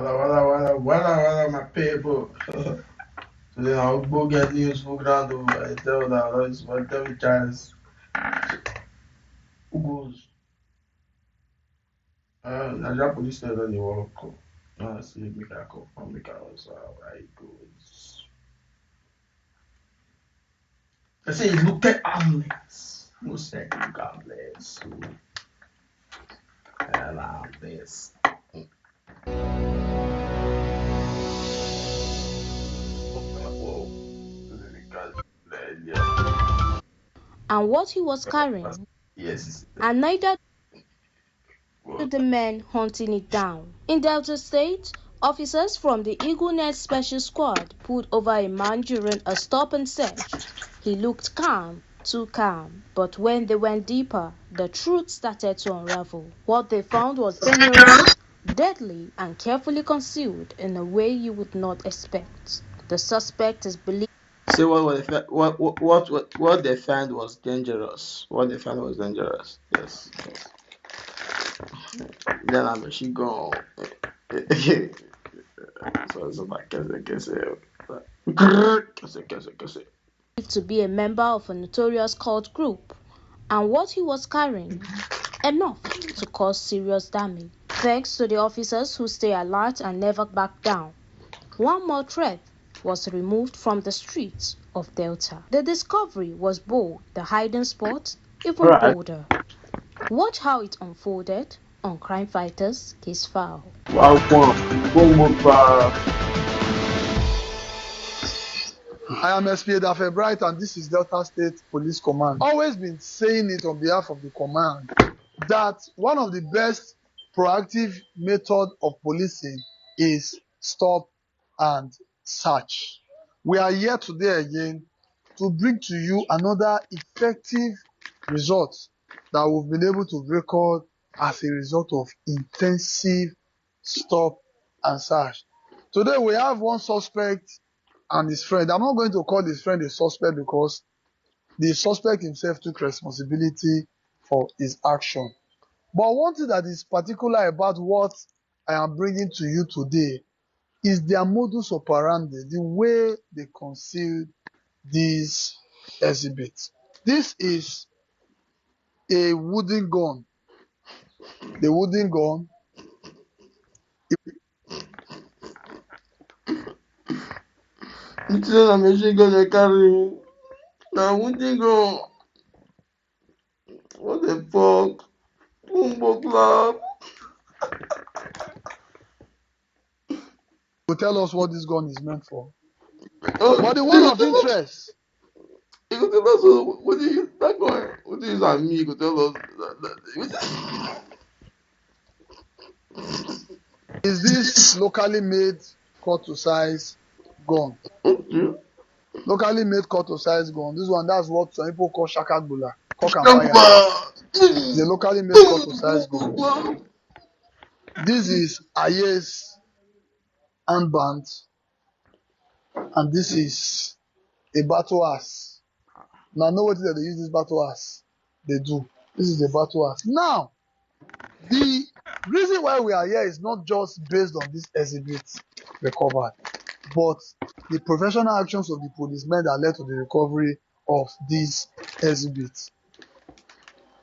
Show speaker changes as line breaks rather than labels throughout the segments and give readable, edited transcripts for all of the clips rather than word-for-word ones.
Wala, my people. Today I'll go get news for ground over. I tell that, it's my tell me chance. Who goes? Nigeria police said that they won't come. See, make a call from make a also how it goes. I say, look at ambulance. Most second ambulance. So, ambulance. Whoa.
And what he was carrying,
Yes.
and neither
Well,
did the men hunting it down. In Delta State, officers from the Eagle Nest Special Squad pulled over a man during a stop and search. He looked calm, too calm, but when they went deeper, the truth started to unravel. What they found was dangerous, deadly, and carefully concealed in a way you would not expect. The suspect is believed.
say what they found was dangerous. What they found was dangerous. Yes. Then I'm she gone. So my kese.
To be a member of a notorious cult group, and what he was carrying, enough to cause serious damage. Thanks to the officers who stay alert and never back down, one more threat was removed from the streets of Delta. The discovery was bold, the hiding spot even
Right.
bolder. Watch how it unfolded on Crime Fighters Case File.
I am SP Dafe Bright, and this is Delta State Police Command. Always been saying it on behalf of the command that one of the best proactive method of policing is stop and search. We are here today again to bring to you another effective result that we've been able to record as a result of intensive stop and search. Today we have one suspect and his friend. I'm not going to call his friend a suspect because the suspect himself took responsibility for his action. But one thing that is particular about what I am bringing to you today is their modus operandi, the way they concealed these exhibits. This is a wooden gun. The wooden gun.
It's a machine gun they carry. Now, wouldn't go. What the fuck? Bumbo club.
Will tell us what this gun is meant for.
Oh,
But the one of interest
you could tell us what do you use that going? What do you use on me? You could tell us
is this locally made cut to size gun.
Okay.
Locally made cut to size gun. This one, that's what some people call shakagbula, cock and fire. The locally made cut to size gun. This is Aye's handband, and this is a battle axe. Now, know what they use this battle axe? They do. This is a battle axe. Now, the reason why we are here is not just based on this exhibit recovered, but the professional actions of the policemen that led to the recovery of these exhibits.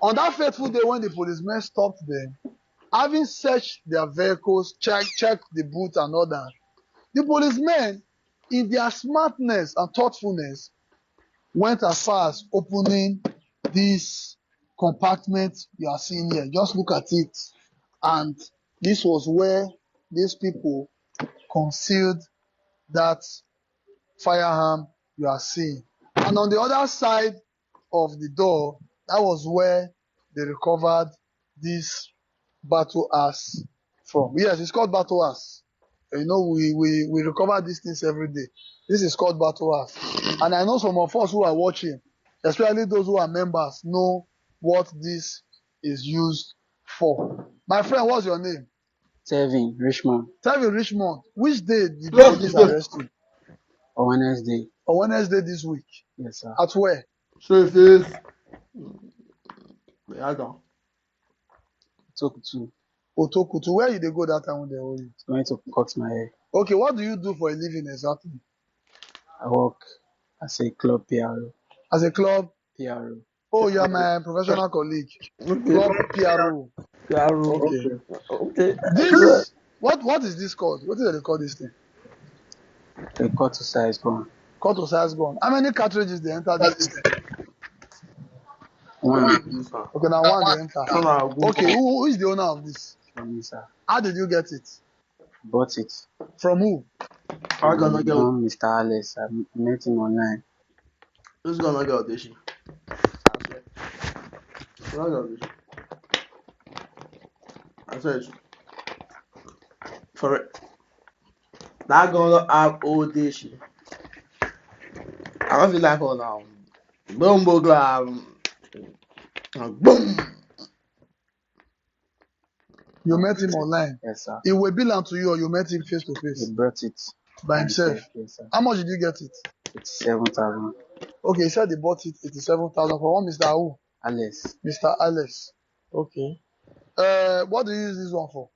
On that fateful day when the policemen stopped them, having searched their vehicles, checked the boot and all that, the policemen, in their smartness and thoughtfulness, went as far as opening this compartment you are seeing here. Just look at it. And this was where these people concealed that firearm you are seeing. And on the other side of the door, that was where they recovered this battle axe from. Yes, it's called battle axe. You know, we recover these things every day. This is called battle axe. And I know some of us who are watching, especially those who are members, know what this is used for. My friend, what's your name?
Tevin Richmond
Tevin Richmond. Which day did the police arrest you?
on Wednesday.
On Wednesday this week.
Yes, sir.
At where?
So it is.
Took two.
Otokutu. Where you they go that time when they hold you?
Going to cut my hair.
Okay, what do you do for a living exactly?
I work as a club PRO.
As a club?
PRO.
Oh, you are my professional colleague.
Okay.
Club PRO.
PRO.
Okay.
Okay.
This, what is this called? What do they call this thing?
A cut to size gun.
Cut to size gun. How many cartridges they enter this thing?
One.
Okay, now one they enter. Okay, who is the owner of this?
From me, sir.
How did you get it?
Bought it.
From who?
I'm gonna get
From Mr. Alice. I met him online.
who's gonna get audition? I said for it. Not gonna have audition. I don't feel like now. Boom boom boom.
You met him online.
Yes, sir.
It will belong to you or you met him face to face?
He brought it
by himself.
Yes, sir.
How much did you get it?
87,000.
Okay, he said he bought it 87,000 for one Mr. Who?
Alice.
Mr. Alex. Okay. What do you use this one for?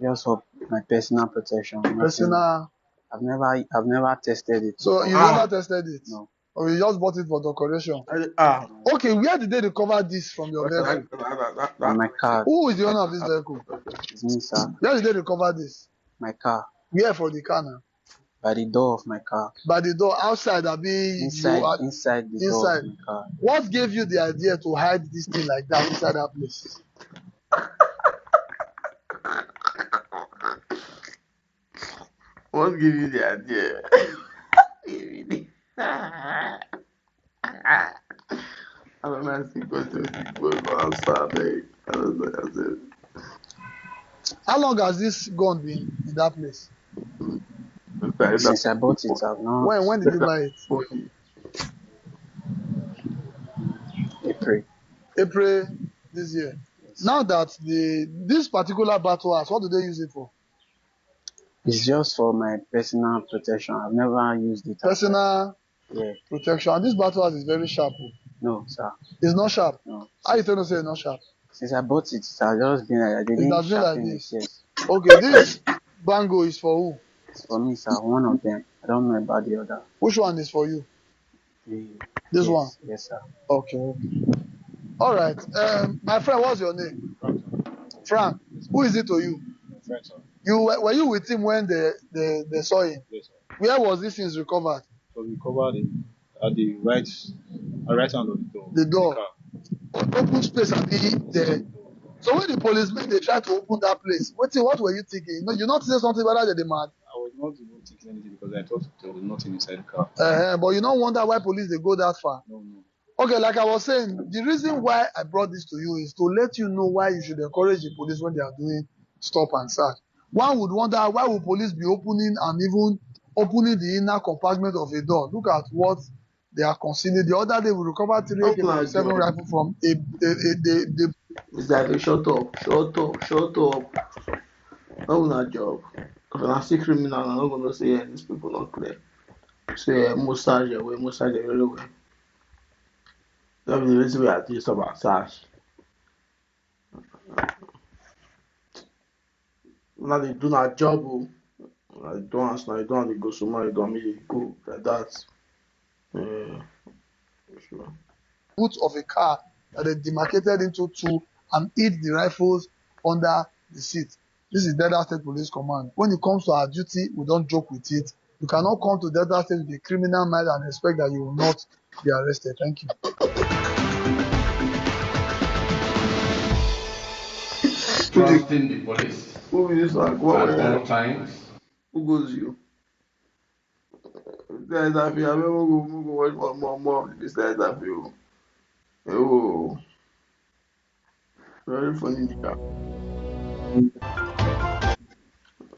Just for my personal protection.
Personal.
I've never tested it.
So you never tested it?
No.
Or you just bought it for decoration? Okay, where did they recover this from your vehicle?
From my car.
Who is the owner of this vehicle?
It's me, sir.
Where did they recover this?
My car.
Where for the car now?
By the door of my car.
By the door outside, inside
the door of my car.
What gave you the idea to hide this thing like that inside that place?
What gave you the idea? I don't know if
How long has this gun been in that place?
Since I bought it, I've not.
When did you buy it? April this year. Yes. Now that this particular battle axe, what do they use it for?
It's just for my personal protection. I've never used it.
Personal protection. And this battle axe is very sharp.
No, sir.
It's not sharp?
No.
How you tell me say it's not sharp?
Since I bought it, it's just been like that.
It has been like this? Yes. Okay, this bango is for who?
It's for me, sir. One of them. I don't know about the other.
Which one is for you? This one?
Yes, sir.
Okay. All right. My friend, what's your name? Frank. Who is it to you?
Friend, sir.
Were you with him when they saw him?
Yes, sir.
Where was this thing recovered?
It was recovered at the right hand of the door.
The door. Open space and be there. So when the policemen they try to open that place, what were you thinking? You not say something about that they mad?
I was not even thinking anything because I thought there was nothing inside the car.
But you don't wonder why police they go that far.
No.
Okay, like I was saying, the reason why I brought this to you is to let you know why you should encourage the police when they are doing stop and search. One would wonder why would police be opening and even opening the inner compartment of a door. Look at what they are considering. The other day we recovered 3 AK-47 rifle from the.
It's like shut up. That was not job. If I see criminal, I'm not gonna say these people not clear. Say massage very well. That was the reason we had to stop and search. Now they do not job. I don't ask now. You don't have to go somewhere. You don't make go like that. Sure.
Boot of a car that they demarcated into two and hid the rifles under the seat. This is Delta State Police Command. When it comes to our duty, we don't joke with it. You cannot come to Delta State with a criminal mind and expect that you will not be arrested. Thank you.
Trusting the police.
Who is like what?
At all times.
Who goes you? There's a few. I'm going to watch more. This there's a few. Oh, very funny.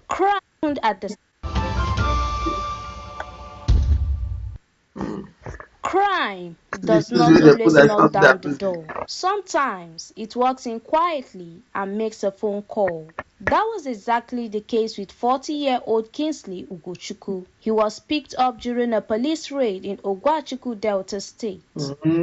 Crowned at the crime does not always knock down the door. Sometimes it walks in quietly and makes a phone call. That was exactly the case with 40-year-old Kingsley Ugochukwu. He was picked up during a police raid in Ogwachukwu, Delta State.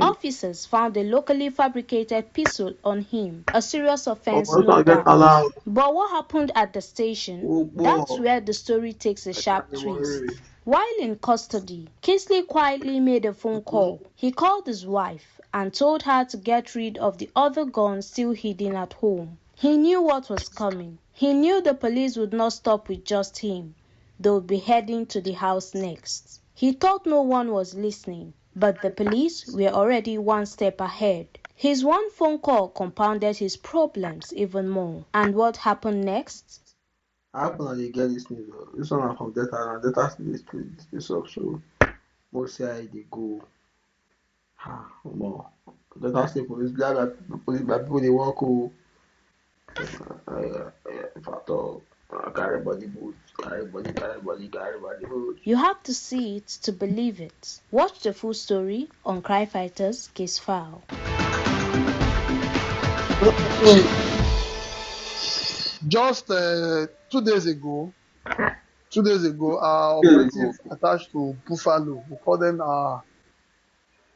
Officers found a locally fabricated pistol on him, a serious offense, no doubt. But what happened at the station? That's where the story takes a sharp twist. While in custody, Kingsley quietly made a phone call. He called his wife and told her to get rid of the other gun still hidden at home. He knew what was coming. He knew the police would not stop with just him. They would be heading to the house next. He thought no one was listening, but the police were already one step ahead. His one phone call compounded his problems even more. And what happened next?
I happen to dey get this news. This one na from data and data this up so most say they go. Omo, data state police glad that police by people they work if I talk carry body boot, carry body boot.
You have to see it to believe it. Watch the full story on Cry Fighters Case File.
Just 2 days ago, our operative attached to Buffalo, we call them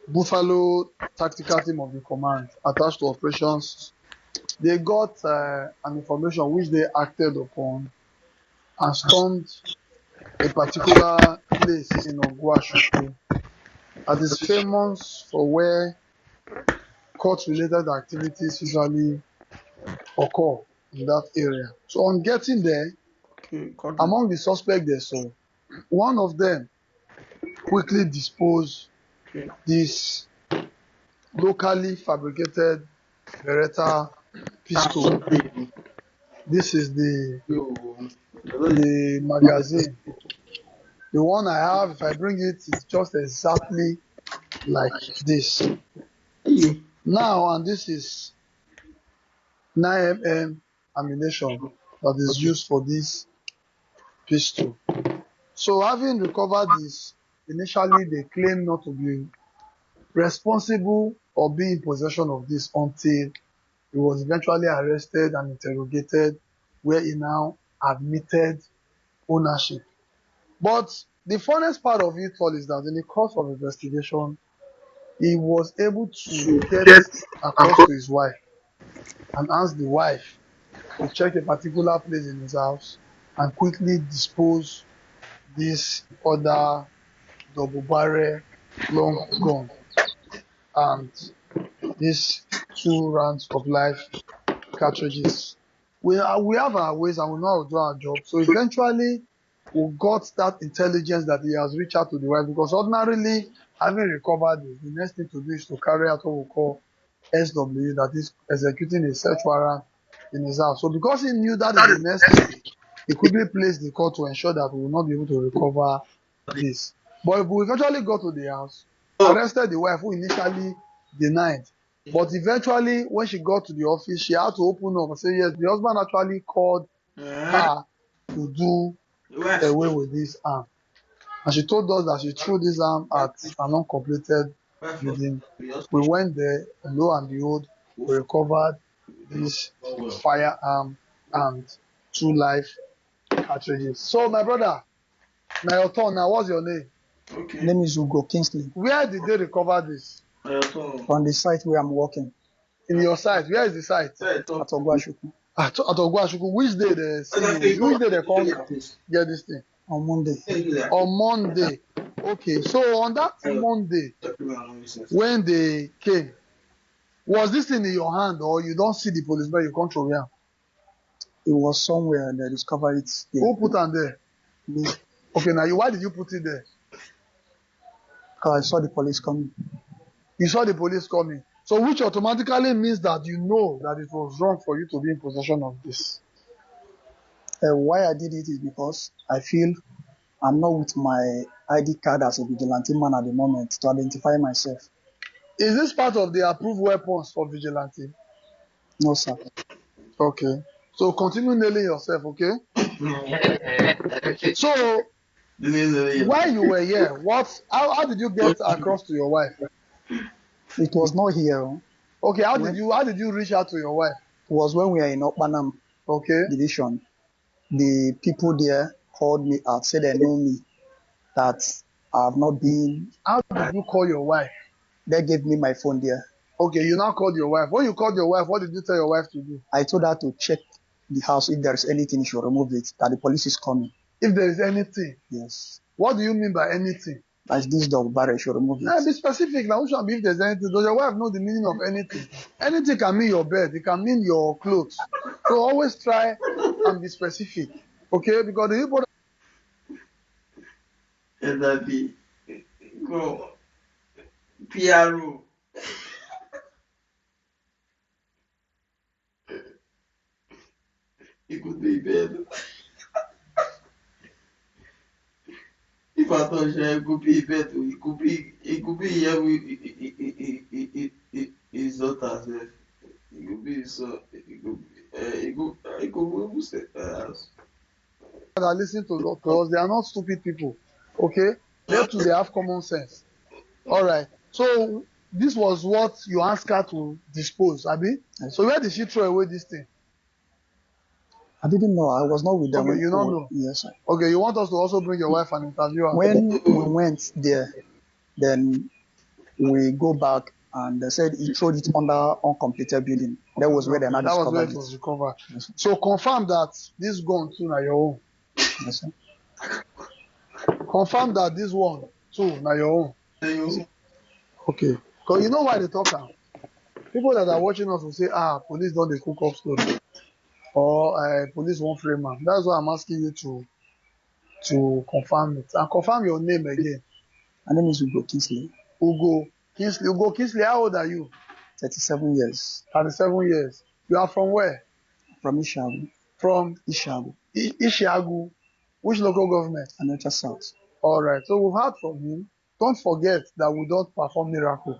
Buffalo Tactical Team of the Command, attached to operations. They got an information which they acted upon and stormed a particular place in Ogwashukwu that is famous for where court-related activities usually occur in that area. So on getting there, among the suspects they saw, one of them quickly disposed this locally fabricated Beretta pistol. This is the magazine. The one I have, if I bring it, it's just exactly like this. Now, and this is 9mm ammunition that is used for this pistol. So having recovered this, initially they claimed not to be responsible or be in possession of this until he was eventually arrested and interrogated, where he now admitted ownership. But the funniest part of it all is that in the course of investigation, he was able to get across to his wife and ask the wife to check a particular place in his house and quickly dispose this other double barrel long gun and these 2 rounds of live cartridges. We have our ways and we know how to do our job. So eventually we got that intelligence that he has reached out to the wife, because ordinarily having recovered this, the next thing to do is to carry out what we call SW, that is executing a search warrant in his house. So because he knew that is the next step, he quickly placed the call to ensure that we will not be able to recover this. But we eventually got to the house, arrested the wife, who initially denied. But eventually, when she got to the office, she had to open up and say, yes, the husband actually called her to do away with this arm. And she told us that she threw this arm at an uncompleted building. We went there, and lo and behold, we recovered this firearm and 2 live cartridges. So, my brother, now your turn. Now, what's your name?
My name is Ugo Kingsley.
Where did they recover this?
On the site where I'm working.
In your site? Where is the site?
At Ogwashukwu.
At Ogwashukwu. Which day they see you? Which day they come get this thing?
On Monday.
On Monday. Okay, so on that Monday, when they came, was this thing in your hand, or you don't see the policeman, you control him?
It was somewhere and I discovered it here.
Who put on there?
Me.
Okay, now why did you put it there?
Because I saw the police coming.
You saw the police coming. So which automatically means that you know that it was wrong for you to be in possession of this.
Why I did it is because I feel I'm not with my ID card as a vigilante man at the moment to identify myself.
Is this part of the approved weapons for vigilante?
No, sir.
Okay. So continue nailing yourself, okay? So while you were here, how did you get across to your wife?
It was not here.
Okay, how did you reach out to your wife?
It was when we were in Okpanam. division. The people there called me out, said they know me, that I have not been.
How did you call your wife?
They gave me my phone there.
Okay, you now called your wife. When you called your wife, what did you tell your wife to do?
I told her to check the house. If there is anything, she should remove it, that the police is coming.
If there is anything?
Yes.
What do you mean by anything?
As this dog barrel, should remove it.
Be specific. Now, if there's anything, does your wife know the meaning of anything? Anything can mean your bed. It can mean your clothes. So always try and be specific. Okay? Because the people
that be go PRO. It could be better. If I thought it could be better, it could be yeah, it's not as if it could be so it could say
that listen to us, they are not stupid people. Okay? They too, they have common sense. All right. So this was what you asked her to dispose, Abi?
Yes.
So where did she throw away this thing?
I didn't know. I was not with them.
Okay, you don't know?
Yes, sir.
Okay, you want us to also bring your wife and interview her?
When we went there, then we go back and they said he threw it under uncompleted building. That was where they now
That was where
discovered
it
it.
was recovered.
Yes, sir.
So confirm that this gun too na your own.
Yes, sir.
Confirm that this one too na your own. Okay. Because you know why they talk now? People that are watching us will say, police don't they cook up story. Or police won't frame man. That's why I'm asking you to confirm it. And confirm your name again.
My name is Ugo Kingsley.
Ugo Kingsley, how old are you?
37 years.
37 years. You are from where?
From Ishagu.
From
Ishagu.
Ishagu. Which local government?
Anota South.
All right. So we've heard from him. Don't forget that we don't perform miracle.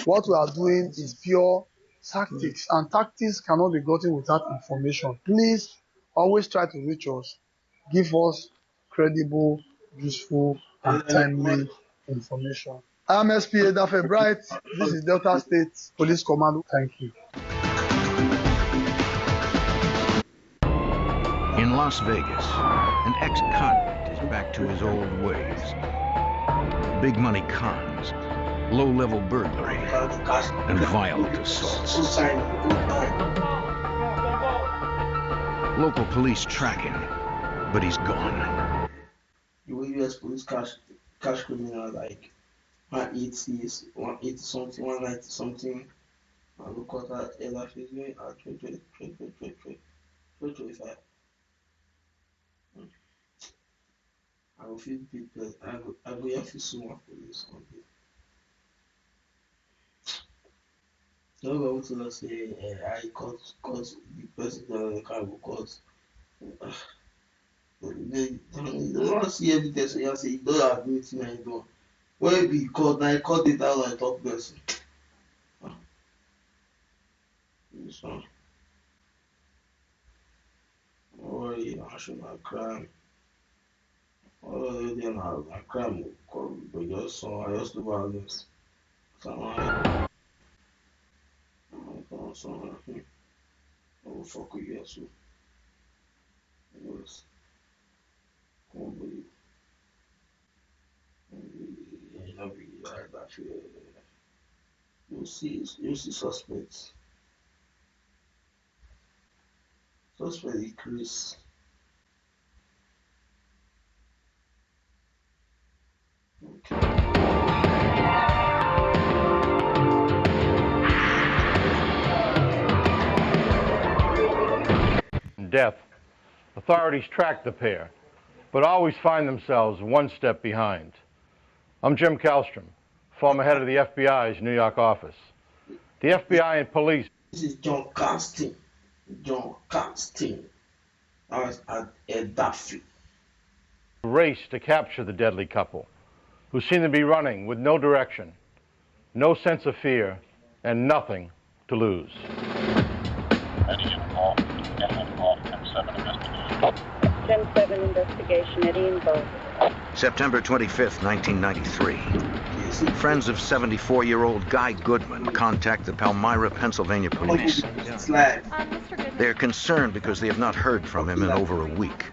What we are doing is pure tactics, and tactics cannot be gotten without information. Please always try to reach us. Give us credible, useful, and timely information. I'm SPA Dafe Bright. This is Delta State Police Command. Thank you.
In Las Vegas, an ex-convict is back to his old ways. Big money cons, low-level burglary, and violent assaults. Local police track him, but he's gone.
The way US police catch criminals like 180 something, 190 something, and look at that other face going at 2025. I will feel people. I go have to sue my police on it. No go to us say I caught the president of the car because they don't see evidence. So you say you don't have anything I do. When we caught, I caught it out like top person. This one. Oh yeah, national crime. Oh yeah, na crime. But just I just do violence. Someone. So I will fuck with you too. Yes. You see suspects. Suspect increase.
Death. Authorities track the pair, but always find themselves one step behind. I'm Jim Kallstrom, former head of the FBI's New York office. The FBI and police.
This is John Casting. I was at Duffy.
Race to capture the deadly couple, who seem to be running with no direction, no sense of fear, and nothing to lose.
10-7 investigation, Eddie and both.
September 25th, 1993. Friends of 74-year-old Guy Goodman contact the Palmyra, Pennsylvania police. They're concerned because they have not heard from him in over a week.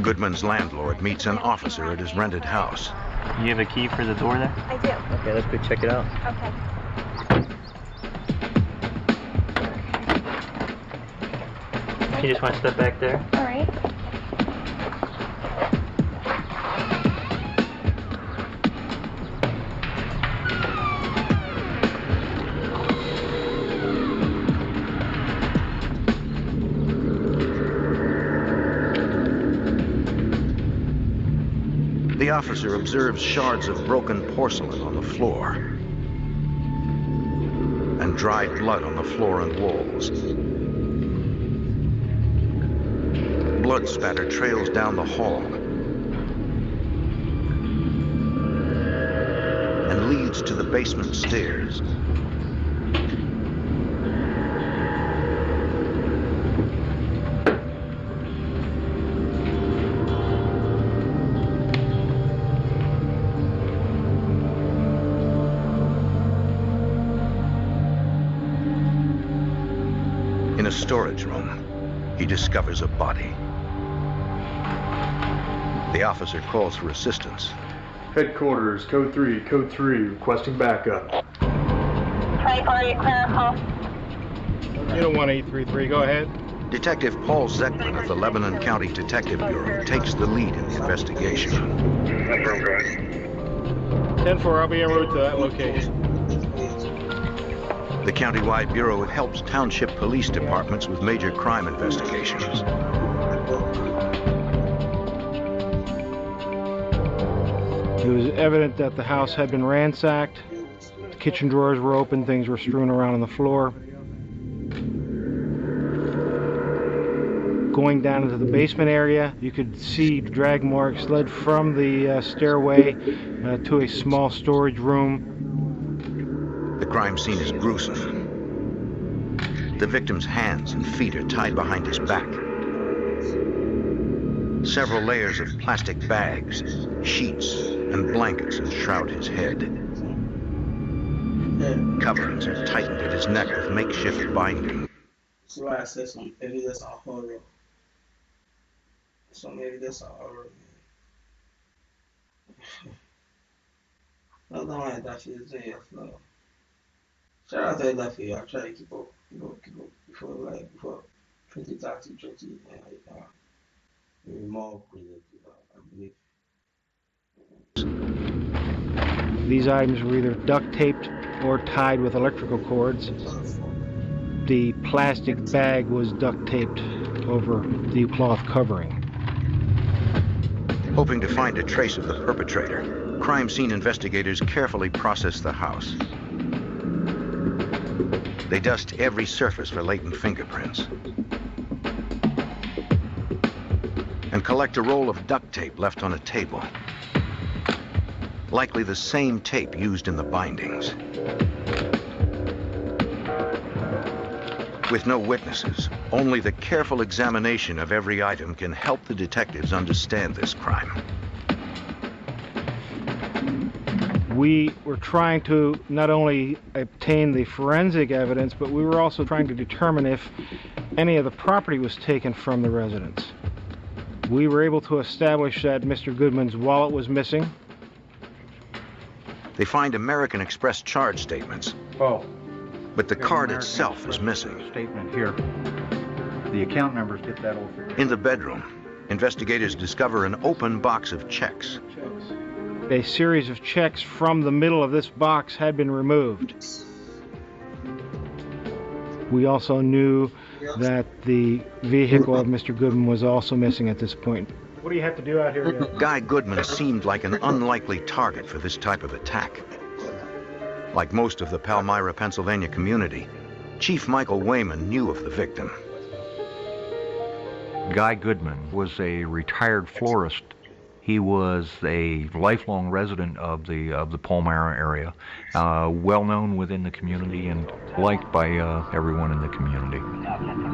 Goodman's landlord meets an officer at his rented house.
You have a key for the door there?
I do.
Okay, let's go check it out.
Okay.
You just want to step back there?
All right.
The officer observes shards of broken porcelain on the floor and dried blood on the floor and walls. Blood spatter trails down the hall and leads to the basement stairs. In a storage room, he discovers a body. The officer calls for assistance.
Headquarters, code 3, requesting backup.
Tri-party clerical.
Unit 1833, go ahead.
Detective Paul Zeckman of the Lebanon County Detective Bureau takes the lead in the investigation.
10-4, I'll be en route to that location.
The countywide bureau helps township police departments with major crime investigations.
It was evident that the house had been ransacked. The kitchen drawers were open, things were strewn around on the floor. Going down into the basement area, you could see drag marks led from the stairway to a small storage room.
The crime scene is gruesome. The victim's hands and feet are tied behind his back. Several layers of plastic bags, sheets, and blankets enshroud his head. Coverings are tightened at his neck with makeshift binding.
That's why I said some evidence of horror. Some evidence of horror. I don't like that feels there, no. Shout out to that for you. I try to keep up before 2030, maybe more I believe.
These items were either duct taped or tied with electrical cords. The plastic bag was duct taped over the cloth covering.
Hoping to find a trace of the perpetrator, crime scene investigators carefully process the house. They dust every surface for latent fingerprints and collect a roll of duct tape left on a table. Likely the same tape used in the bindings. With no witnesses, only the careful examination of every item can help the detectives understand this crime.
We were trying to not only obtain the forensic evidence, but we were also trying to determine if any of the property was taken from the residence. We were able to establish that Mr. Goodman's wallet was missing.
They find American Express charge statements.
Oh.
But the card itself is missing.
Statement here. The account numbers get that all figured.
In the bedroom, investigators discover an open box of checks.
A series of checks from the middle of this box had been removed. We also knew that the vehicle of Mr. Goodman was also missing at this point. What do you have to do out here?
Guy Goodman seemed like an unlikely target for this type of attack. Like most of the Palmyra, Pennsylvania community, Chief Michael Wayman knew of the victim.
Guy Goodman was a retired florist. He was a lifelong resident of the Palmyra area, well known within the community and liked by everyone in the community.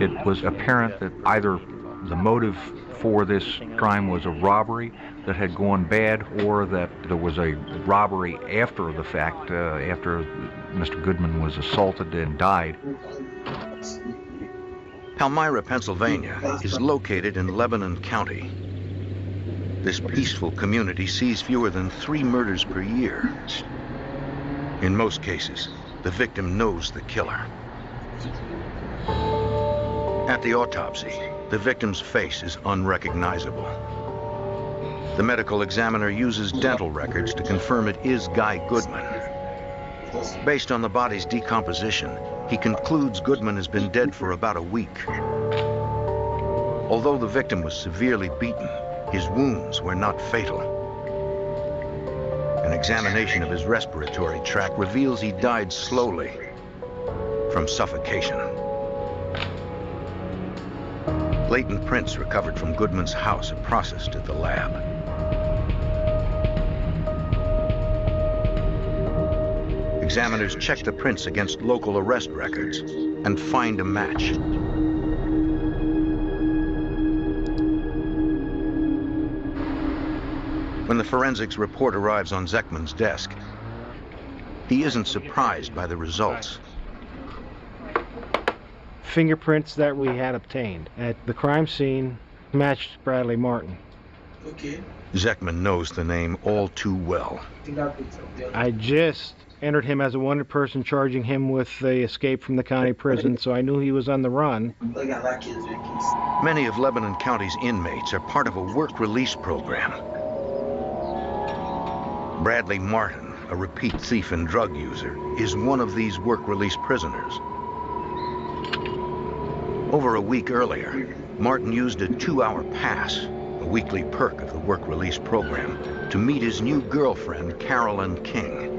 It was apparent that either the motive for this crime was a robbery that had gone bad, or that there was a robbery after the fact, after Mr. Goodman was assaulted and died.
Palmyra, Pennsylvania is located in Lebanon County. This peaceful community sees fewer than 3 murders per year. In most cases, the victim knows the killer. At the autopsy, the victim's face is unrecognizable. The medical examiner uses dental records to confirm it is Guy Goodman. Based on the body's decomposition, he concludes Goodman has been dead for about a week. Although the victim was severely beaten, his wounds were not fatal. An examination of his respiratory tract reveals he died slowly from suffocation. Latent prints recovered from Goodman's house are processed at the lab. Examiners check the prints against local arrest records and find a match. When the forensics report arrives on Zekman's desk, he isn't surprised by the results.
Fingerprints that we had obtained at the crime scene matched Bradley Martin.
Okay.
Zekman knows the name all too well.
I just entered him as a wanted person, charging him with the escape from the county prison, so I knew he was on the run.
Many of Lebanon County's inmates are part of a work release program. Bradley Martin, a repeat thief and drug user, is one of these work release prisoners. Over a week earlier, Martin used a 2-hour pass, a weekly perk of the work release program, to meet his new girlfriend, Carolyn King.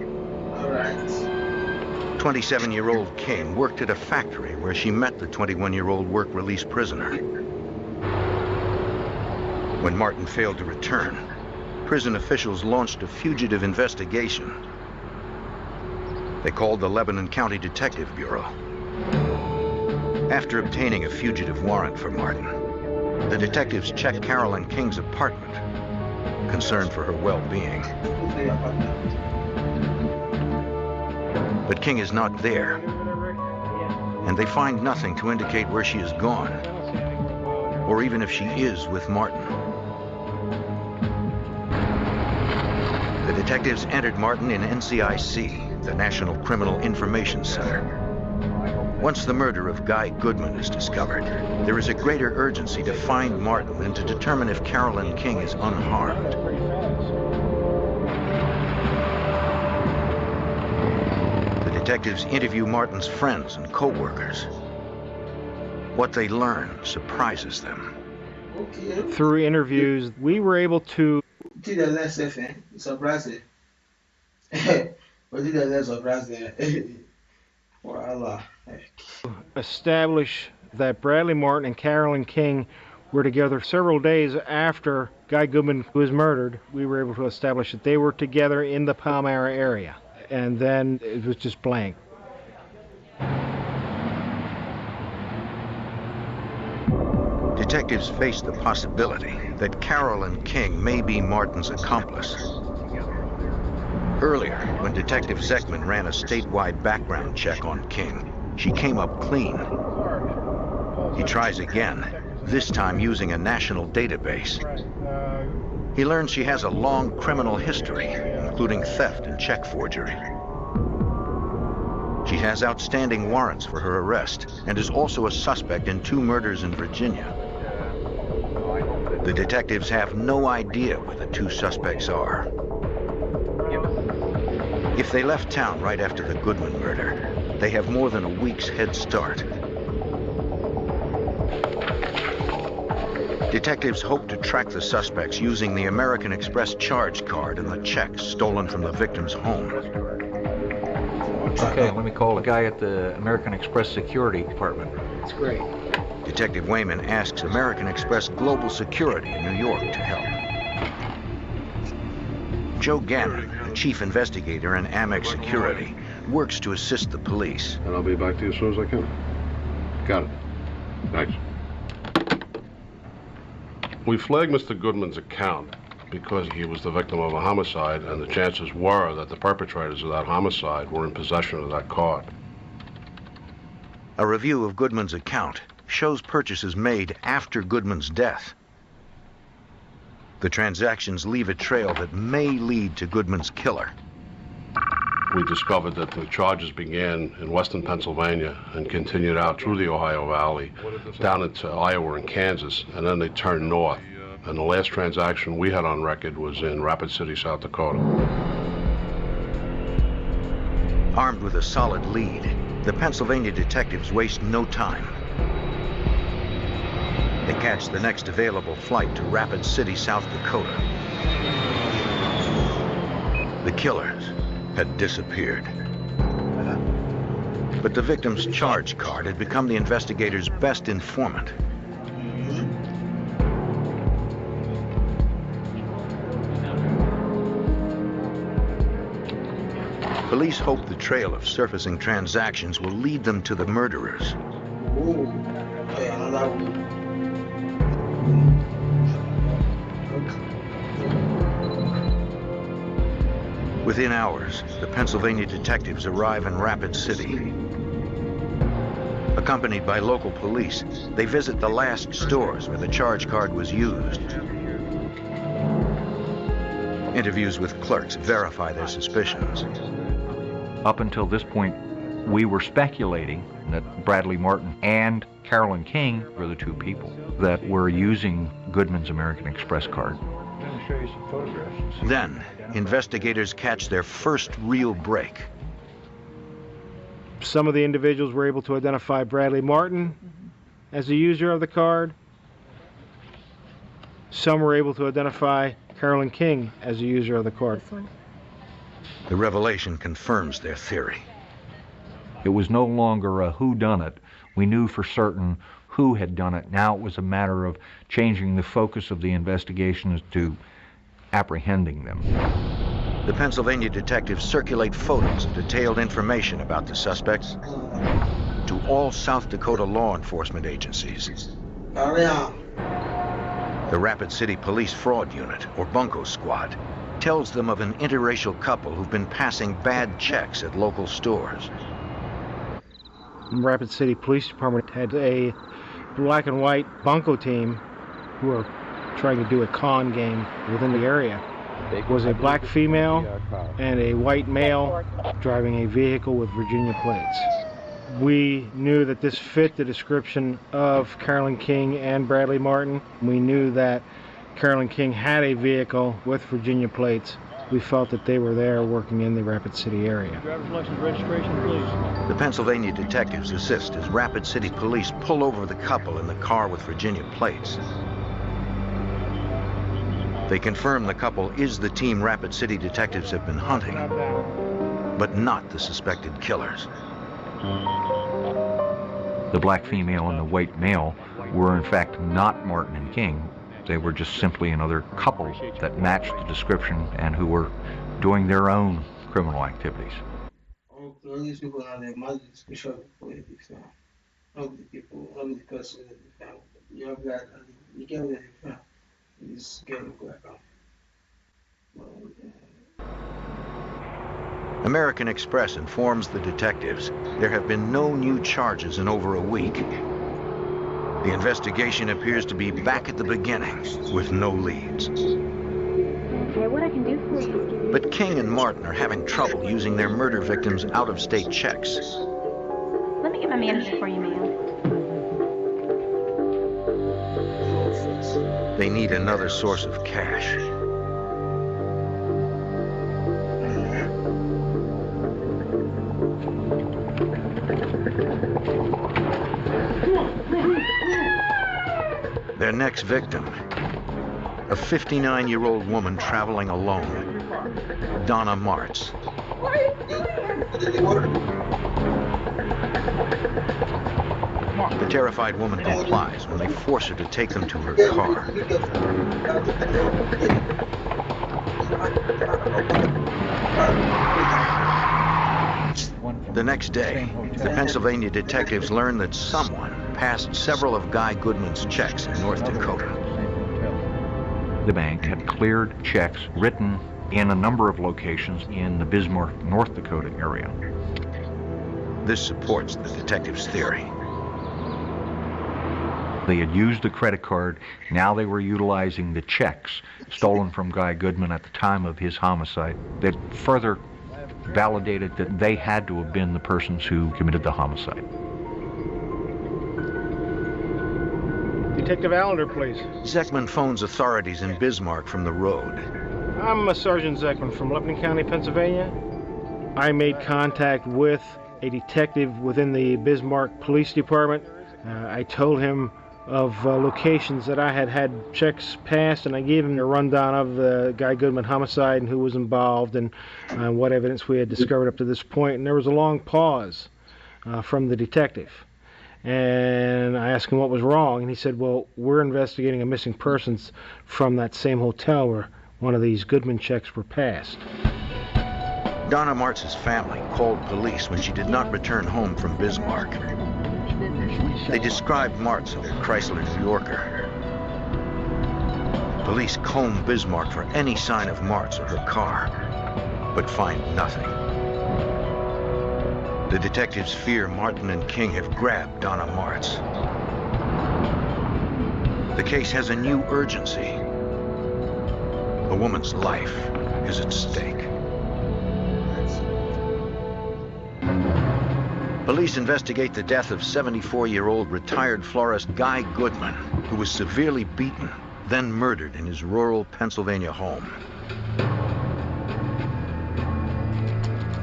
27-year-old King worked at a factory where she met the 21-year-old work release prisoner. When Martin failed to return, prison officials launched a fugitive investigation. They called the Lebanon County Detective Bureau. After obtaining a fugitive warrant for Martin, the detectives checked Carolyn King's apartment, concerned for her well-being. But King is not there, and they find nothing to indicate where she has gone, or even if she is with Martin. The detectives entered Martin in NCIC, the National Criminal Information Center. Once the murder of Guy Goodman is discovered, there is a greater urgency to find Martin and to determine if Carolyn King is unharmed. The detectives interview Martin's friends and co-workers. What they learn surprises them.
Through interviews, we were able to establish that Bradley Martin and Carolyn King were together several days after Guy Goodman was murdered. We were able to establish that they were together in the Palmyra area, and then it was just blank.
Detectives face the possibility that Carolyn King may be Martin's accomplice. Earlier, when Detective Zekman ran a statewide background check on King, she came up clean. He tries again, this time using a national database. He learns she has a long criminal history, including theft and check forgery. She has outstanding warrants for her arrest and is also a suspect in 2 murders in Virginia. The detectives have no idea where the 2 suspects are. If they left town right after the Goodman murder, they have more than a week's head start. Detectives hope to track the suspects using the American Express charge card and the checks stolen from the victim's home.
Okay, let me call the guy at the American Express Security Department.
That's great.
Detective Wayman asks American Express Global Security in New York to help. Joe Gannon, the chief investigator in Amex Security, works to assist the police.
And I'll be back to you as soon as I can. Got it. Thanks. We flagged Mr. Goodman's account because he was the victim of a homicide, and the chances were that the perpetrators of that homicide were in possession of that card.
A review of Goodman's account shows purchases made after Goodman's death. The transactions leave a trail that may lead to Goodman's killer.
We discovered that the charges began in western Pennsylvania and continued out through the Ohio Valley, down into Iowa and Kansas, and then they turned north. And the last transaction we had on record was in Rapid City, South Dakota.
Armed with a solid lead, the Pennsylvania detectives waste no time. They catch the next available flight to Rapid City, South Dakota. The killers had disappeared. But the victim's charge card had become the investigators' best informant. Police hope the trail of surfacing transactions will lead them to the murderers. Within hours, the Pennsylvania detectives arrive in Rapid City. Accompanied by local police, they visit the last stores where the charge card was used. Interviews with clerks verify their suspicions.
Up until this point, we were speculating that Bradley Martin and Carolyn King were the two people that were using Goodman's American Express card.
I'm going to show you some photographs.
Then, investigators catch their first real break.
Some of the individuals were able to identify Bradley Martin as the user of the card. Some were able to identify Carolyn King as the user of the card.
The revelation confirms their theory.
It was no longer a whodunit. We knew for certain who had done it. Now it was a matter of changing the focus of the investigation to apprehending them.
The Pennsylvania detectives circulate photos and detailed information about the suspects to all South Dakota law enforcement agencies. The Rapid City Police Fraud Unit, or Bunko Squad, tells them of an interracial couple who've been passing bad checks at local stores.
The Rapid City Police Department had a black and white bunco team who were trying to do a con game within the area. It was a black female and a white male driving a vehicle with Virginia plates. We knew that this fit the description of Carolyn King and Bradley Martin. We knew that Carolyn King had a vehicle with Virginia plates. We felt that they were there working in the Rapid City area.
Driver's license registration, please.
The Pennsylvania detectives assist as Rapid City Police pull over the couple in the car with Virginia plates. They confirm the couple is the team Rapid City detectives have been hunting, but not the suspected killers.
The black female and the white male were in fact not Martin and King. They were just simply another couple that matched the description and who were doing their own criminal activities.
American Express informs the detectives there have been no new charges in over a week. The investigation appears to be back at the beginning with no leads.
Okay, what I can do for you is give you...
But King and Martin are having trouble using their murder victims' out-of-state checks.
Let me get my manager for you, ma'am.
They need another source of cash. Their next victim, a 59-year-old woman traveling alone, Donna Martz. The terrified woman complies when they force her to take them to her car. The next day, the Pennsylvania detectives learn that someone passed several of Guy Goodman's checks in North Dakota.
The bank had cleared checks written in a number of locations in the Bismarck, North Dakota area.
This supports the detective's theory.
They had used the credit card. Now they were utilizing the checks stolen from Guy Goodman at the time of his homicide that further validated that they had to have been the persons who committed the homicide.
Detective Allender, please.
Zeckman phones authorities in Bismarck from the road.
I'm Sergeant Zeckman from Lebanon County, Pennsylvania. I made contact with a detective within the Bismarck Police Department. I told him of locations that I had had checks passed, and I gave him a rundown of the Guy Goodman homicide and who was involved and what evidence we had discovered up to this point. And there was a long pause from the detective. And I asked him what was wrong, and he said, well, we're investigating a missing persons from that same hotel where one of these Goodman checks were passed.
Donna Martz's family called police when she did not return home from Bismarck. They described Martz of their Chrysler New Yorker. Police combed Bismarck for any sign of Martz or her car, but find nothing. The detectives fear Martin and King have grabbed Donna Martz. The case has a new urgency. A woman's life is at stake. Police investigate the death of 74-year-old retired florist Guy Goodman, who was severely beaten, then murdered in his rural Pennsylvania home.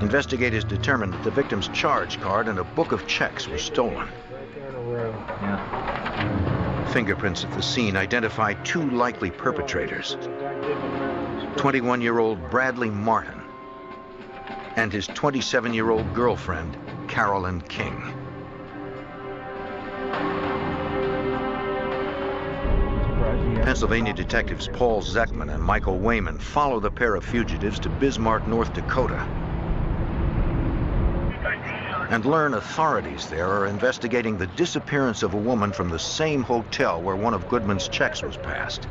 Investigators determined that the victim's charge card and a book of checks were stolen. Fingerprints at the scene identify two likely perpetrators: 21-year-old Bradley Martin and his 27-year-old girlfriend, Carolyn King. Pennsylvania detectives Paul Zeckman and Michael Wayman follow the pair of fugitives to Bismarck, North Dakota, and learn authorities there are investigating the disappearance of a woman from the same hotel where one of Goodman's checks was passed.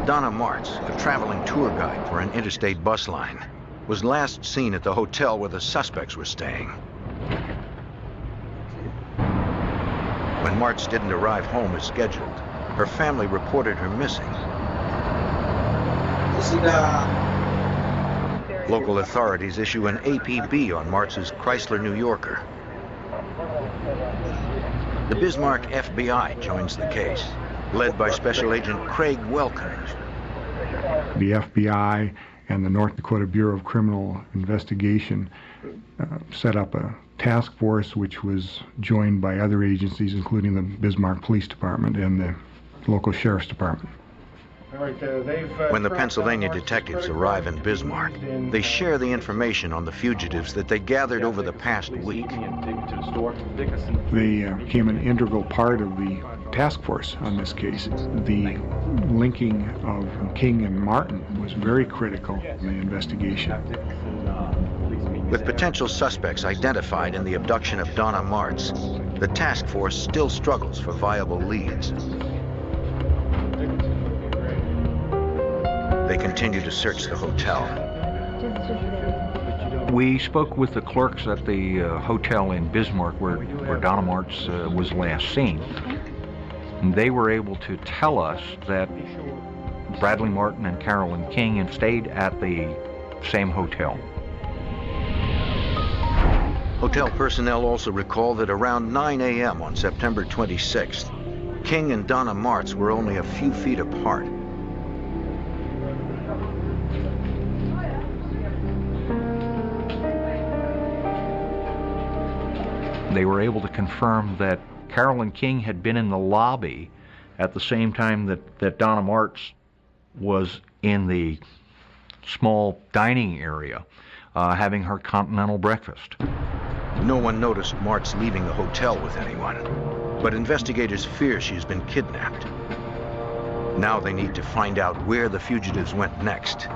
Donna Martz, a traveling tour guide for an interstate bus line, was last seen at the hotel where the suspects were staying. When Martz didn't arrive home as scheduled, her family reported her missing. Local authorities issue an APB on Martz's Chrysler New Yorker. The Bismarck FBI joins the case, led by Special Agent Craig Welkin.
The FBI and the North Dakota Bureau of Criminal Investigation set up a task force which was joined by other agencies, including the Bismarck Police Department and the local Sheriff's Department.
When the Pennsylvania detectives arrive in Bismarck, they share the information on the fugitives that they gathered over the past week.
They became an integral part of the task force on this case. The linking of King and Martin was very critical in the investigation.
With potential suspects identified in the abduction of Donna Martz, the task force still struggles for viable leads. They continue to search the hotel.
We spoke with the clerks at the hotel in Bismarck where Donna Martz was last seen. And they were able to tell us that Bradley Martin and Carolyn King had stayed at the same hotel.
Hotel personnel also recall that around 9 a.m. on September 26th, King and Donna Martz were only a few feet apart.
They were able to confirm that Carolyn King had been in the lobby at the same time that Donna Martz was in the small dining area having her continental breakfast.
No one noticed Martz leaving the hotel with anyone, but investigators fear she's been kidnapped. Now they need to find out where the fugitives went next.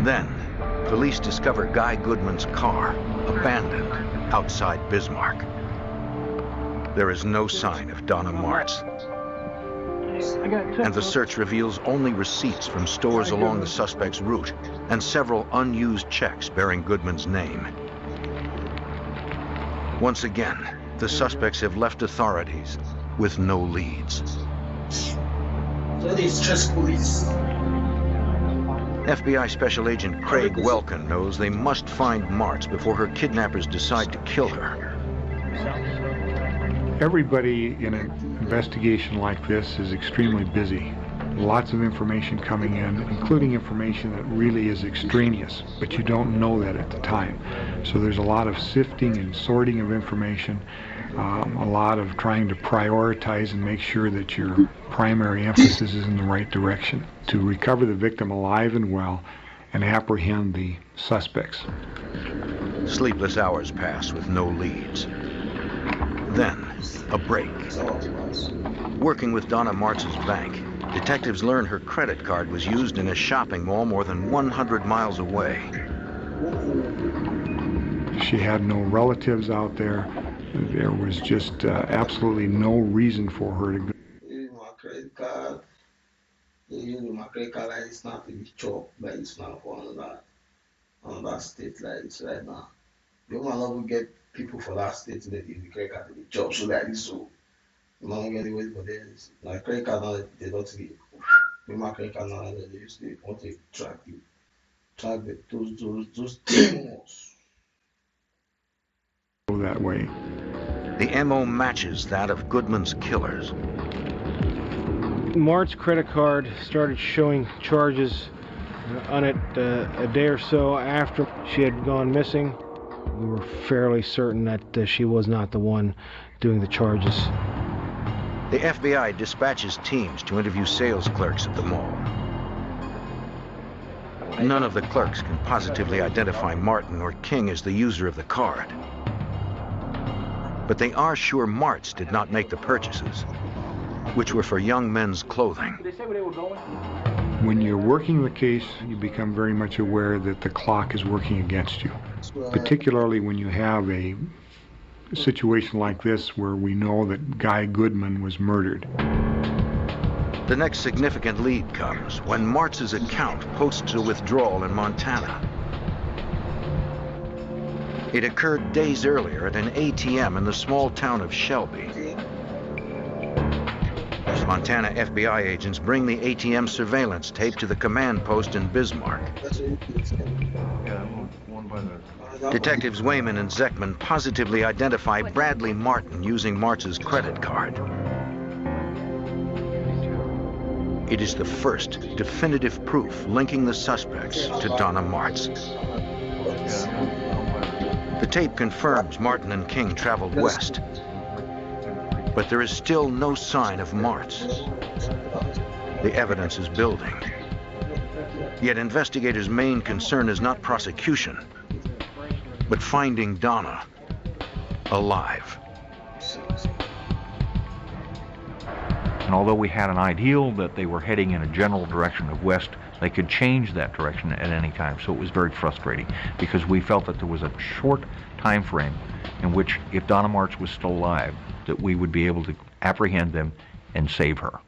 Then, police discover Guy Goodman's car, abandoned, outside Bismarck. There is no sign of Donna Martz. And the search reveals only receipts from stores along the suspect's route and several unused checks bearing Goodman's name. Once again, the suspects have left authorities with no leads. FBI Special Agent Craig Welkin knows they must find Martz before her kidnappers decide to kill her.
Everybody in an investigation like this is extremely busy. Lots of information coming in, including information that really is extraneous, but you don't know that at the time. So there's a lot of sifting and sorting of information, a lot of trying to prioritize and make sure that your primary emphasis is in the right direction to recover the victim alive and well and apprehend the suspects.
Sleepless hours pass with no leads. Then, a break. Working with Donna Martz's bank, detectives learn her credit card was used in a shopping mall more than 100 miles away.
She had no relatives out there. There was just absolutely no reason for her to go.
My credit card, my credit card like it's not to be chopped, but it's not for another state like this right now. You might not get people for that state that the credit card to be chopped, so like this, so you might not get away for this. My credit card now, they don't get my credit card now, they used to want to track those demons.
Go that way.
The MO matches that of Goodman's killers.
Martz's credit card started showing charges on it a day or so after she had gone missing. We were fairly certain that she was not the one doing the charges.
The FBI dispatches teams to interview sales clerks at the mall. None of the clerks can positively identify Martin or King as the user of the card. But they are sure Martz did not make the purchases, which were for young men's clothing.
When you're working the case, you become very much aware that the clock is working against you, particularly when you have a situation like this where we know that Guy Goodman was murdered.
The next significant lead comes when Martz's account posts a withdrawal in Montana. It occurred days earlier at an ATM in the small town of Shelby. Montana FBI agents bring the ATM surveillance tape to the command post in Bismarck. Detectives Wayman and Zeckman positively identify Bradley Martin using Martz's credit card. It is the first definitive proof linking the suspects to Donna Martz. The tape confirms Martin and King traveled west, but there is still no sign of Martz. The evidence is building. Yet investigators' main concern is not prosecution, but finding Donna alive.
And although we had an ideal that they were heading in a general direction of west, they could change that direction at any time. So it was very frustrating because we felt that there was a short time frame in which, if Donna Martz was still alive, that we would be able to apprehend them and save her.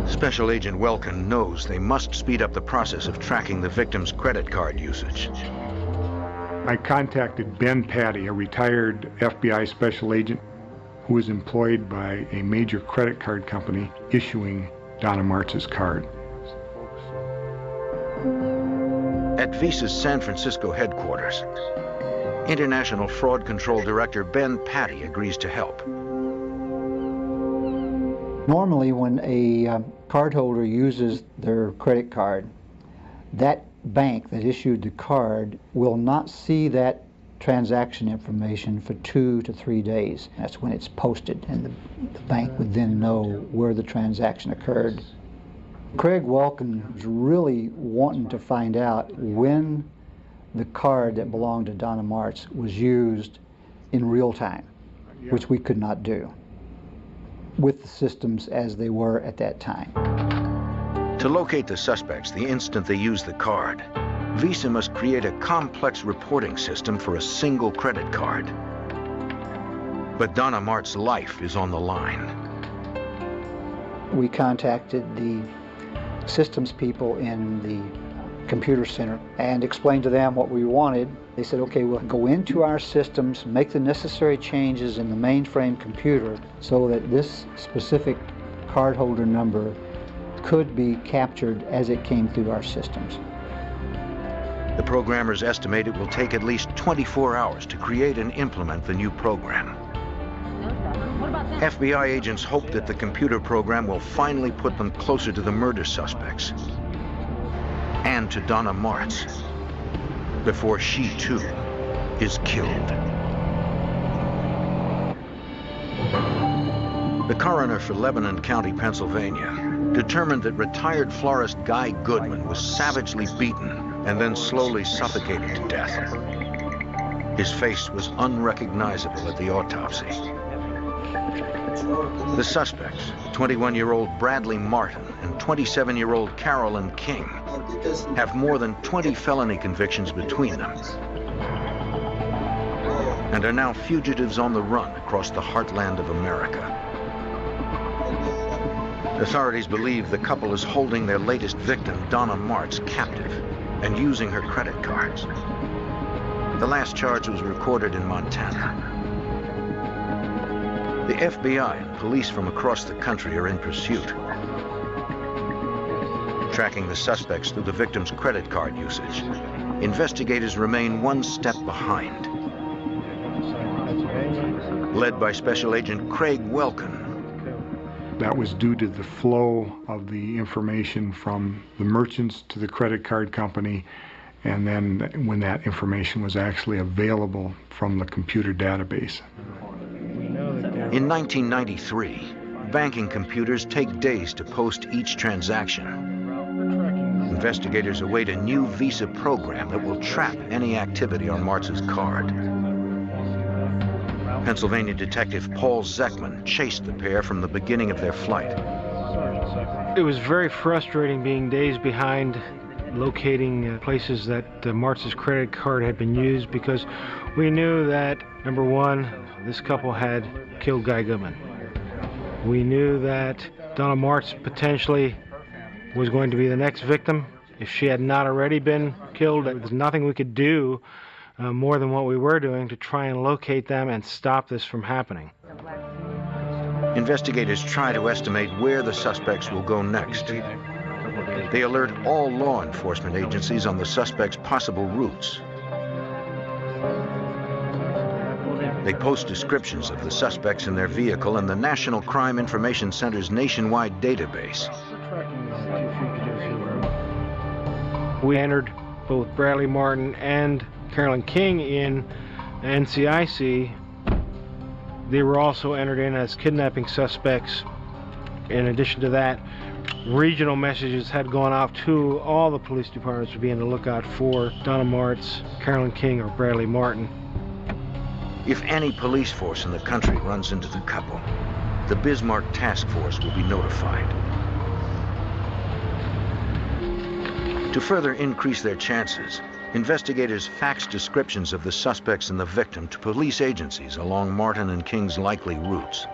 Special Agent Welkin knows they must speed up the process of tracking the victim's credit card usage.
I contacted Ben Patty, a retired FBI special agent who was employed by a major credit card company issuing Donna Martz's card.
At Visa's San Francisco headquarters, International Fraud Control Director Ben Patty agrees to help.
Normally, when a cardholder uses their credit card, that bank that issued the card will not see that transaction information for 2 to 3 days. That's when it's posted, and the bank would then know where the transaction occurred. Craig Welkin was really wanting to find out when the card that belonged to Donna Martz was used in real time, which we could not do with the systems as they were at that time.
To locate the suspects the instant they use the card, Visa must create a complex reporting system for a single credit card. But Donna Mart's life is on the line.
We contacted the systems people in the computer center and explained to them what we wanted. They said, okay, we'll go into our systems, make the necessary changes in the mainframe computer so that this specific cardholder number could be captured as it came through our systems.
The programmers estimate it will take at least 24 hours to create and implement the new program. FBI agents hope that the computer program will finally put them closer to the murder suspects and to Donna Martz before she, too, is killed. The coroner for Lebanon County, Pennsylvania, determined that retired florist Guy Goodman was savagely beaten and then slowly suffocated to death. His face was unrecognizable at the autopsy. The suspects, 21-year-old Bradley Martin and 27-year-old Carolyn King, have more than 20 felony convictions between them and are now fugitives on the run across the heartland of America. Authorities believe the couple is holding their latest victim, Donna Martz, captive and using her credit cards. The last charge was recorded in Montana. The FBI and police from across the country are in pursuit, tracking the suspects through the victim's credit card usage. Investigators remain one step behind. Led by Special Agent Craig Welkin.
That was due to the flow of the information from the merchants to the credit card company, and then when that information was actually available from the computer database.
In 1993, banking computers take days to post each transaction. Investigators await a new Visa program that will trap any activity on Martz's card. Pennsylvania detective Paul Zeckman chased the pair from the beginning of their flight.
It was very frustrating being days behind locating places that Martz's credit card had been used, because we knew that, number one, this couple had killed Guy Goodman. We knew that Donna Martz potentially was going to be the next victim. If she had not already been killed, there was nothing we could do more than what we were doing to try and locate them and stop this from happening.
Investigators try to estimate where the suspects will go next. They alert all law enforcement agencies on the suspects' possible routes. They post descriptions of the suspects in their vehicle in the National Crime Information Center's nationwide database.
We entered both Bradley Martin and Carolyn King in NCIC. They were also entered in as kidnapping suspects. In addition to that, regional messages had gone out to all the police departments to be on the lookout for Donna Martz, Carolyn King, or Bradley Martin.
If any police force in the country runs into the couple, the Bismarck Task Force will be notified. To further increase their chances, investigators fax descriptions of the suspects and the victim to police agencies along Martin and King's likely routes.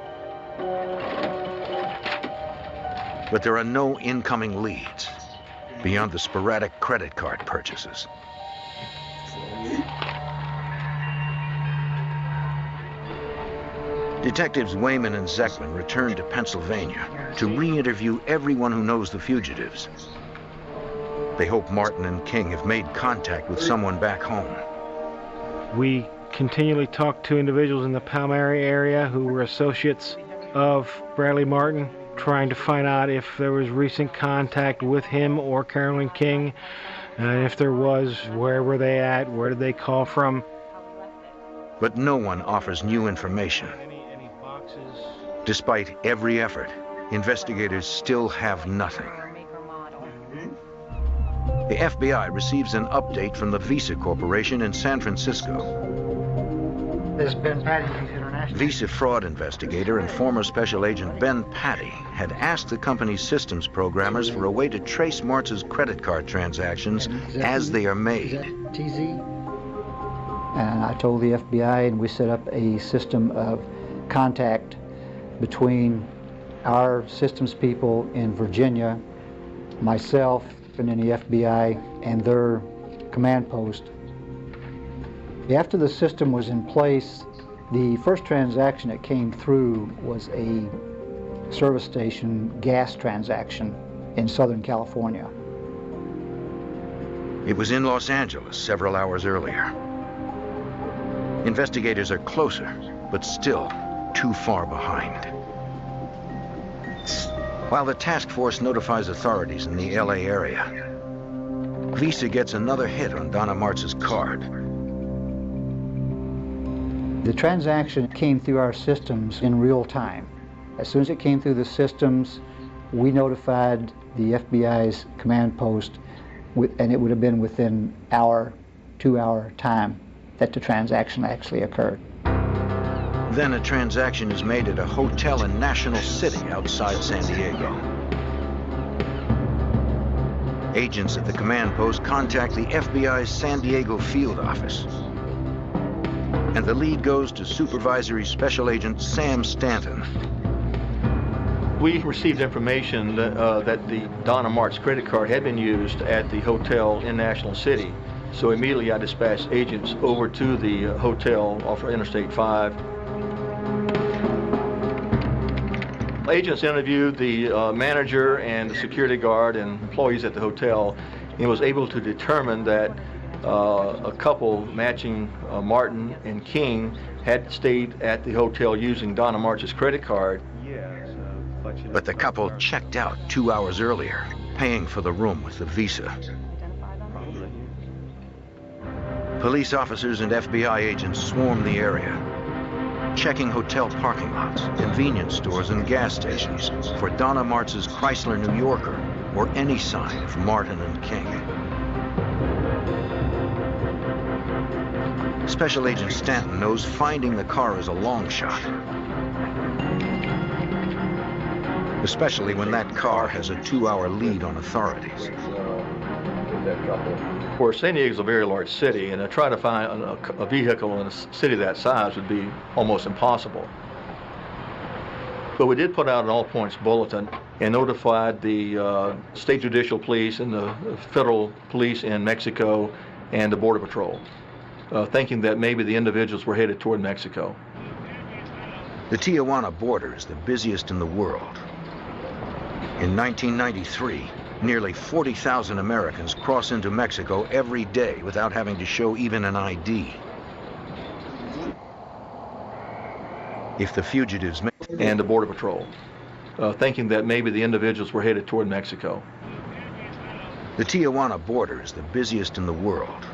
But there are no incoming leads beyond the sporadic credit card purchases. Detectives Wayman and Zeckman returned to Pennsylvania to re-interview everyone who knows the fugitives. They hope Martin and King have made contact with someone back home.
We continually talked to individuals in the Palmyra area who were associates of Bradley Martin, trying to find out if there was recent contact with him or Carolyn King, and if there was, where were they at, where did they call from.
But no one offers new information. Despite every effort, investigators still have nothing. The FBI receives an update from the Visa Corporation in San Francisco.
This is Ben Paddington International.
Visa fraud investigator and former special agent Ben Patty had asked the company's systems programmers for a way to trace Martz's credit card transactions as they are made.
And I told the FBI, and we set up a system of contact between our systems people in Virginia, myself, and in the FBI, and their command post. After the system was in place, the first transaction that came through was a service station gas transaction in Southern California.
It was in Los Angeles several hours earlier. Investigators are closer, but still too far behind. While the task force notifies authorities in the LA area, Visa gets another hit on Donna Martz's card.
The transaction came through our systems in real time. As soon as it came through the systems, we notified the FBI's command post, and it would have been within our 2-hour time that the transaction actually occurred.
Then a transaction is made at a hotel in National City outside San Diego. Agents at the command post contact the FBI's San Diego field office. And the lead goes to Supervisory Special Agent Sam Stanton.
We received information that the Donna Martz credit card had been used at the hotel in National City. So immediately I dispatched agents over to the hotel off Interstate 5. Agents interviewed the manager and the security guard and employees at the hotel and was able to determine that a couple matching Martin and King had stayed at the hotel using Donna Martz's credit card.
But the couple checked out 2 hours earlier, paying for the room with the Visa. Police officers and FBI agents swarmed the area, checking hotel parking lots, convenience stores, and gas stations for Donna Martz's Chrysler New Yorker or any sign of Martin and King. Special Agent Stanton knows finding the car is a long shot, especially when that car has a 2-hour lead on authorities.
Of course, San Diego's a very large city, and to try to find a vehicle in a city that size would be almost impossible. But we did put out an all-points bulletin and notified the state judicial police and the federal police in Mexico and the Border Patrol, thinking that maybe the individuals were headed toward Mexico.
The Tijuana border is the busiest in the world. In 1993, nearly 40,000 Americans cross into Mexico every day without having to show even an ID. If the fugitives
and the Border Patrol, thinking that maybe the individuals were headed toward Mexico.
The Tijuana border is the busiest in the world.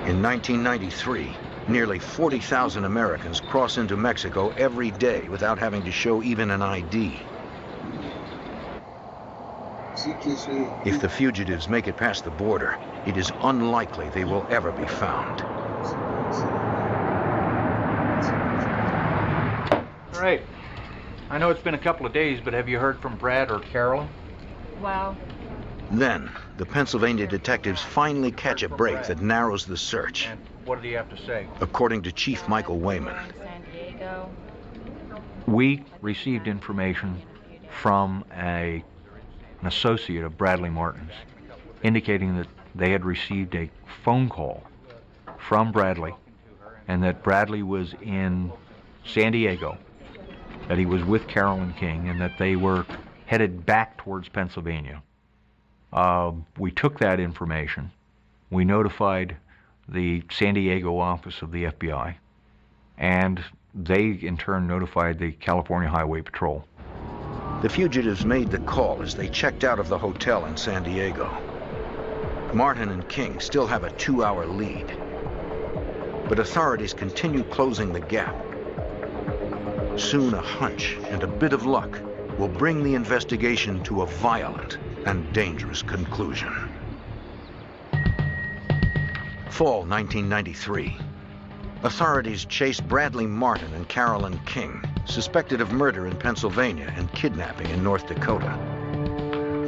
In 1993, nearly 40,000 Americans cross into Mexico every day without having to show even an ID. If the fugitives make it past the border, it is unlikely they will ever be found.
All right. I know it's been a couple of days, but have you heard from Brad or Carolyn?
Well.
Then, the Pennsylvania detectives finally catch a break that narrows the search.
And what did he have to say?
According to Chief Michael Wayman.
San Diego.
We received information from an associate of Bradley Martin's, indicating that they had received a phone call from Bradley, and that Bradley was in San Diego, that he was with Carolyn King, and that they were headed back towards Pennsylvania. We took that information. We notified the San Diego office of the FBI, and they in turn notified the California Highway Patrol.
The fugitives made the call as they checked out of the hotel in San Diego. Martin and King still have a 2-hour lead, but authorities continue closing the gap. Soon a hunch and a bit of luck will bring the investigation to a violent and dangerous conclusion. Fall 1993. Authorities chase Bradley Martin and Carolyn King, suspected of murder in Pennsylvania and kidnapping in North Dakota.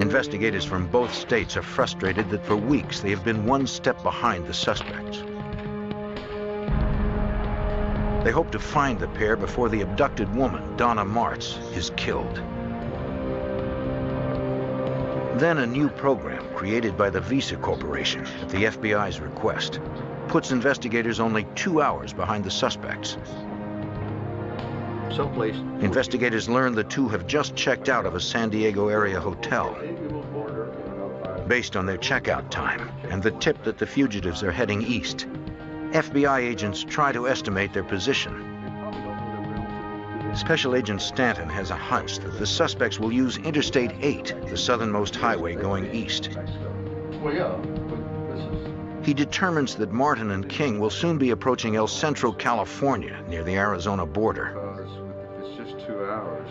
Investigators from both states are frustrated that for weeks they have been one step behind the suspects. They hope to find the pair before the abducted woman, Donna Martz, is killed. Then a new program created by the Visa Corporation at the FBI's request puts investigators only 2 hours behind the suspects.
Someplace.
Investigators learn the two have just checked out of a San Diego area hotel. Based on their checkout time and the tip that the fugitives are heading east, FBI agents try to estimate their position. Special Agent Stanton has a hunch that the suspects will use Interstate 8, the southernmost highway going east. He determines that Martin and King will soon be approaching El Centro, California, near the Arizona border.
It's just 2 hours.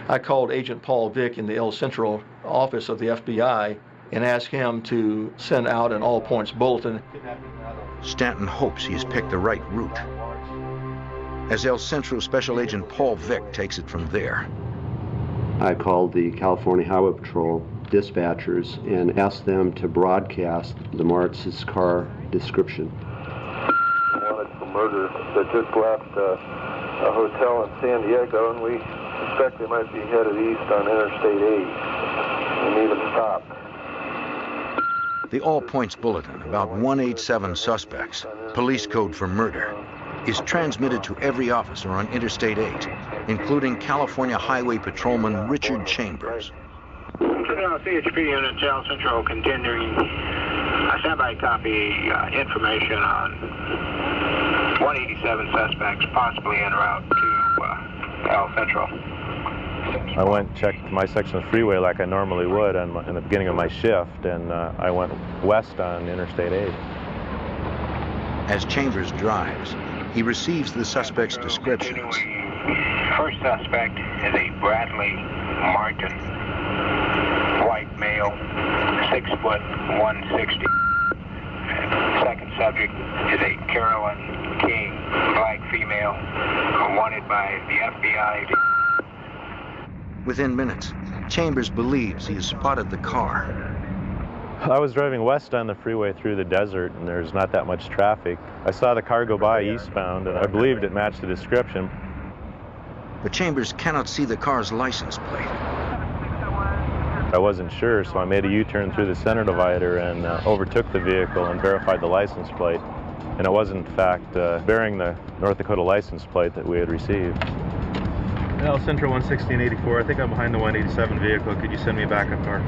I called Agent Paul Vick in the El Centro office of the FBI and asked him to send out an all-points bulletin.
Stanton hopes he has picked the right route, as El Centro Special Agent Paul Vick takes it from there.
I called the California Highway Patrol dispatchers and asked them to broadcast the Martz's car description.
Wanted for murder that just left a hotel in San Diego, and we suspect they might be headed east on Interstate 8 and even stopped.
The all-points bulletin about 187 suspects, police code for murder, is transmitted to every officer on Interstate 8, including California Highway Patrolman Richard Chambers.
CHP unit, El Centro, continuing standby copy information on 187 suspects possibly en route to El Centro.
I went and checked my section of freeway like I normally would in the beginning of my shift, and I went west on Interstate 8.
As Chambers drives, he receives the suspect's descriptions.
First suspect is a Bradley Martin, white male, 6 foot 160. Second subject is a Carolyn King, black female, wanted by the FBI.
Within minutes, Chambers believes he has spotted the car.
I was driving west on the freeway through the desert, and there's not that much traffic. I saw the car go by eastbound, and I believed it matched the description.
But Chambers cannot see the car's license plate.
I wasn't sure, so I made a U-turn through the center divider and overtook the vehicle and verified the license plate. And it was, in fact, bearing the North Dakota license plate that we had received. El Centro 160 and 84. I think I'm behind the 187 vehicle. Could you send me a backup car?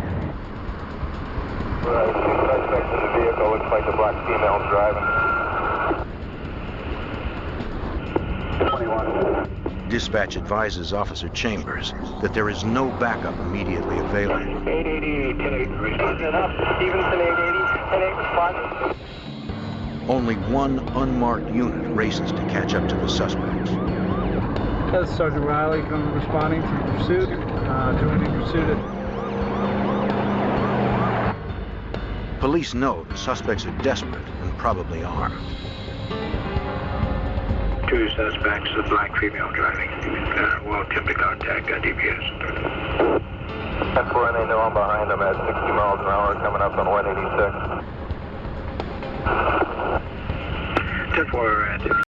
Right, the suspect in the vehicle looks like a black female driving. 21.
Dispatch advises Officer Chambers that there is no backup immediately available.
880, 10-8, responding. Stevenson 880, 10-8, responding.
Only one unmarked unit races to catch up to the suspects.
That's Sergeant Riley responding to the pursuit. Joining pursuit.
Police know the suspects are desperate and probably armed.
2 suspects, a black female driving. We'll attempt to contact DPS.
10-4, and they know I'm behind them at 60 miles an hour coming up on 186.
10-4,